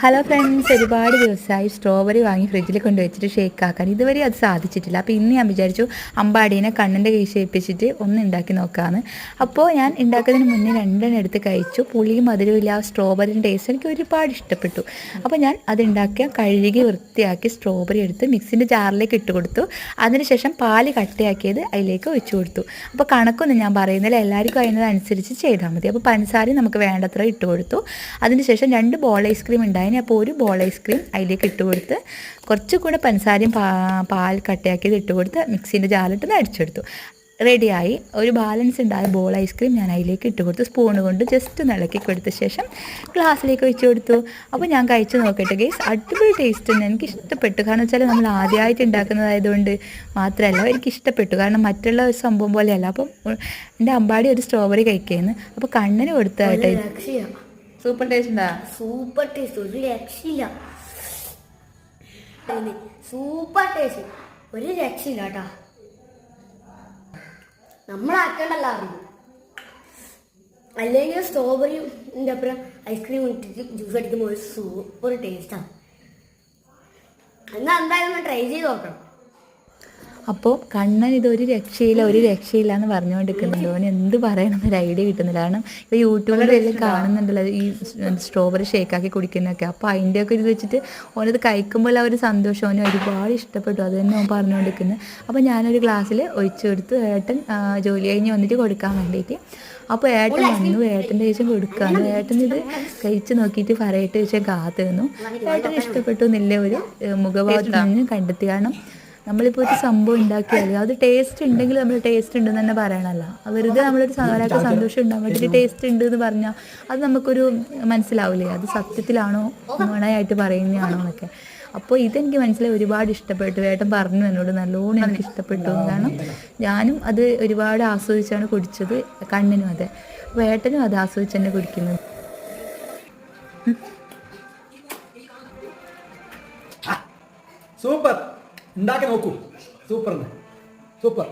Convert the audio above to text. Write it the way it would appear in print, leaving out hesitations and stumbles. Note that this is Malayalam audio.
ഹലോ ഫ്രണ്ട്സ്, ഒരുപാട് ദിവസമായി സ്ട്രോബെറി വാങ്ങി ഫ്രിഡ്ജിൽ കൊണ്ടുവച്ചിട്ട് ഷേക്ക് ആക്കാൻ ഇതുവരെ അത് സാധിച്ചിട്ടില്ല. അപ്പോൾ ഇന്ന് ഞാൻ വിചാരിച്ചു അമ്പാടീനെ കണ്ണിൻ്റെ കൈ ഷേപ്പിച്ചിട്ട് ഒന്ന് ഉണ്ടാക്കി നോക്കാമെന്ന്. അപ്പോൾ ഞാൻ ഉണ്ടാക്കുന്നതിന് മുന്നേ രണ്ടെണ്ണം എടുത്ത് കഴിച്ചു. പുളിയും മധുരമില്ല, സ്ട്രോബെറിൻ്റെ ടേസ്റ്റ് എനിക്ക് ഒരുപാട് ഇഷ്ടപ്പെട്ടു. അപ്പോൾ ഞാൻ അത് ഉണ്ടാക്കിയ കഴുകി വൃത്തിയാക്കി സ്ട്രോബെറി എടുത്ത് മിക്സിൻ്റെ ജാറിലേക്ക് ഇട്ട് കൊടുത്തു. അതിനുശേഷം പാല് കട്ടയാക്കിയത് അതിലേക്ക് ഒഴിച്ചു കൊടുത്തു. അപ്പോൾ കണക്കൊന്നും ഞാൻ പറയുന്നില്ല, എല്ലാവർക്കും അതിനനുസരിച്ച് ചെയ്താൽ മതി. അപ്പോൾ പഞ്ചസാരയും നമുക്ക് വേണ്ടത്ര ഇട്ട് കൊടുത്തു. അതിനുശേഷം 2 ബോൾ ഐസ്ക്രീം ഉണ്ടായി. അപ്പോൾ ഒരു ബോൾ ഐസ്ക്രീം അതിലേക്ക് ഇട്ട് കൊടുത്ത് കുറച്ചുകൂടെ പഞ്ചസാരയും പാൽ കട്ടയാക്കിയത് ഇട്ട് കൊടുത്ത് മിക്സിൻ്റെ ജാറിലിട്ട് അടിച്ചെടുത്തു. റെഡിയായി. ഒരു ബാലൻസ് ഉണ്ടായ ബോൾ ഐസ്ക്രീം ഞാൻ അതിലേക്ക് ഇട്ട് കൊടുത്തു. സ്പൂൺ കൊണ്ട് ജസ്റ്റ് ഒന്ന് ഇളക്കി കൊടുത്ത ശേഷം ഗ്ലാസ്സിലേക്ക് ഒഴിച്ചു കൊടുത്തു. അപ്പോൾ ഞാൻ കഴിച്ച് നോക്കട്ടെ ഗൈസ്, അടിപൊളി ടേസ്റ്റ് തന്നെ. എനിക്ക് ഇഷ്ടപ്പെട്ടു. കാരണം വെച്ചാൽ നമ്മൾ ആദ്യമായിട്ട് ഉണ്ടാക്കുന്നതായതുകൊണ്ട് മാത്രമല്ല എനിക്ക് ഇഷ്ടപ്പെട്ടു. കാരണം മറ്റുള്ള ഒരു സംഭവം പോലെയല്ല. അപ്പം എൻ്റെ അമ്പാടി ഒരു സ്ട്രോബെറി കഴിക്കുന്നു. അപ്പോൾ കണ്ണിന് കൊടുത്തായിട്ട് സൂപ്പർ ടേസ്റ്റ് ഉണ്ടാ? സൂപ്പർ ടേസ്റ്റ്, ഒരു രക്ഷയില്ല. സൂപ്പർ ടേസ്റ്റ്, ഒരു രക്ഷയില്ല കേട്ടാ. നമ്മളാക്കണ്ടല്ല അറിയും. അല്ലെങ്കിൽ സ്ട്രോബെറിയും അപ്പുറം ഐസ്ക്രീം ഇട്ടിട്ട് ജ്യൂസ് അടിക്കുമ്പോൾ ഒരു സൂപ്പർ ടേസ്റ്റാണ്. എന്നാൽ എന്തായാലും ട്രൈ ചെയ്ത് നോക്കണം. അപ്പോൾ കണ്ണൻ ഇതൊരു രക്ഷയില്ല എന്ന് പറഞ്ഞുകൊണ്ടിരിക്കുന്നുണ്ട്. അവന് എന്ത് പറയണമെന്നൊരു ഐഡിയ കിട്ടുന്നില്ല. കാരണം ഇപ്പോൾ യൂട്യൂബിലെല്ലാം കാണുന്നുണ്ടല്ലോ ഈ സ്ട്രോബെറി ഷേക്കാക്കി കുടിക്കുന്നതൊക്കെ. അപ്പോൾ അതിൻ്റെയൊക്കെ ഇത് വെച്ചിട്ട് ഓനത് കഴിക്കുമ്പോൾ ആ ഒരു സന്തോഷം അവന് ഒരുപാട് ഇഷ്ടപ്പെട്ടു. അത് തന്നെ അവൻ പറഞ്ഞുകൊണ്ടിരിക്കുന്നത്. അപ്പോൾ ഞാനൊരു ഗ്ലാസ്സിൽ ഒഴിച്ചു കൊടുത്ത് ഏട്ടൻ ജോലി കഴിഞ്ഞ് വന്നിട്ട് കൊടുക്കാൻ വേണ്ടിയിട്ട്. അപ്പോൾ ഏട്ടൻ വന്നു. ഏട്ടൻ്റെ ശേഷം കൊടുക്കാമെന്ന്. ഏട്ടൻ ഇത് കഴിച്ച് നോക്കിയിട്ട് പറയട്ടെ ശേഷം കാത്തുനിന്നു. ഏട്ടന് ഇഷ്ടപ്പെട്ടു എന്നില്ല ഒരു മുഖഭാവത്തിൽ നിന്ന് കണ്ടെത്തി. കാരണം നമ്മളിപ്പോൾ ഒരു സംഭവം ഉണ്ടാക്കിയാൽ അത് ടേസ്റ്റ് ഉണ്ടെങ്കിൽ നമ്മൾ ടേസ്റ്റ് ഉണ്ടെന്ന് തന്നെ പറയണമല്ലോ. വെറുതെ നമ്മളൊരു ഒരാൾക്ക് സന്തോഷം ഉണ്ടാകാൻ വേണ്ടിയിട്ട് ടേസ്റ്റ് ഉണ്ട് എന്ന് പറഞ്ഞാൽ അത് നമുക്കൊരു മനസ്സിലാവില്ലേ അത് സത്യത്തിലാണോ നുണയായിട്ട് പറയുന്നതാണോ എന്നൊക്കെ. അപ്പോൾ ഇതെനിക്ക് മനസ്സിലായി, ഒരുപാട് ഇഷ്ടപ്പെട്ടു. ഏട്ടൻ പറഞ്ഞു എന്നോട് നല്ലോണം എനിക്ക് ഇഷ്ടപ്പെട്ടു. കാരണം ഞാനും അത് ഒരുപാട് ആസ്വദിച്ചാണ് കുടിച്ചത്. കണ്ണിനും അതെ. അപ്പോൾ ഏട്ടനും അത് ആസ്വദിച്ച് തന്നെ കുടിക്കുന്നത്. സൂപ്പർ, ഉണ്ടാക്കി നോക്കൂ. സൂപ്പർ.